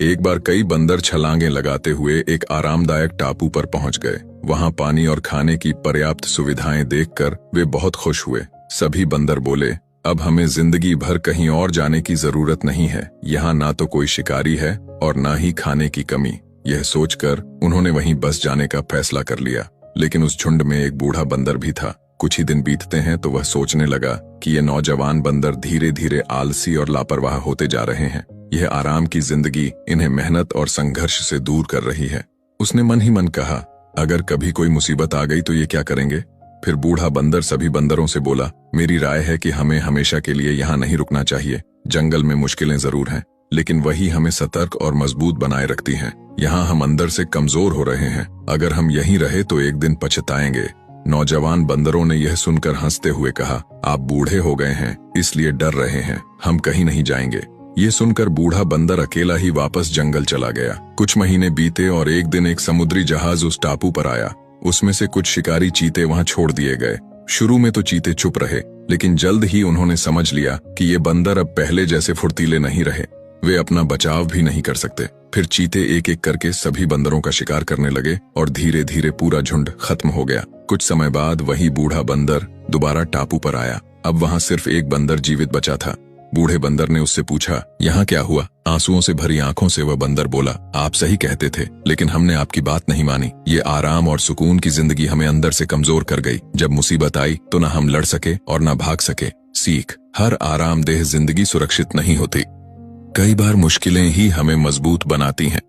एक बार कई बंदर छलांगे लगाते हुए एक आरामदायक टापू पर पहुंच गए। वहां पानी और खाने की पर्याप्त सुविधाएं देखकर वे बहुत खुश हुए। सभी बंदर बोले, अब हमें जिंदगी भर कहीं और जाने की जरूरत नहीं है। यहाँ ना तो कोई शिकारी है और ना ही खाने की कमी। यह सोचकर उन्होंने वहीं बस जाने का फैसला कर लिया। लेकिन उस झुंड में एक बूढ़ा बंदर भी था। कुछ ही दिन बीतते हैं तो वह सोचने लगा कि ये नौजवान बंदर धीरे धीरे आलसी और लापरवाह होते जा रहे हैं। यह आराम की जिंदगी इन्हें मेहनत और संघर्ष से दूर कर रही है। उसने मन ही मन कहा, अगर कभी कोई मुसीबत आ गई तो ये क्या करेंगे। फिर बूढ़ा बंदर सभी बंदरों से बोला, मेरी राय है कि हमें हमेशा के लिए यहाँ नहीं रुकना चाहिए। जंगल में मुश्किलें जरूर हैं, लेकिन वही हमें सतर्क और मजबूत बनाए रखती हैं। यहाँ हम अंदर से कमजोर हो रहे हैं। अगर हम यहीं रहे तो एक दिन पछताएंगे। नौजवान बंदरों ने यह सुनकर हंसते हुए कहा, आप बूढ़े हो गए हैं इसलिए डर रहे हैं, हम कहीं नहीं जाएंगे। ये सुनकर बूढ़ा बंदर अकेला ही वापस जंगल चला गया। कुछ महीने बीते और एक दिन एक समुद्री जहाज उस टापू पर आया। उसमें से कुछ शिकारी चीते वहां छोड़ दिए गए। शुरू में तो चीते चुप रहे, लेकिन जल्द ही उन्होंने समझ लिया कि ये बंदर अब पहले जैसे फुर्तीले नहीं रहे। वे अपना बचाव भी नहीं कर सकते। फिर चीते एक एक करके सभी बंदरों का शिकार करने लगे और धीरे धीरे पूरा झुंड खत्म हो गया। कुछ समय बाद वही बूढ़ा बंदर दोबारा टापू पर आया। अब वहां सिर्फ एक बंदर जीवित बचा था। बूढ़े बंदर ने उससे पूछा, यहाँ क्या हुआ। आंसुओं से भरी आंखों से वह बंदर बोला, आप सही कहते थे, लेकिन हमने आपकी बात नहीं मानी। ये आराम और सुकून की जिंदगी हमें अंदर से कमजोर कर गई। जब मुसीबत आई तो न हम लड़ सके और न भाग सके। सीख, हर आरामदेह जिंदगी सुरक्षित नहीं होती। कई बार मुश्किलें ही हमें मजबूत बनाती हैं।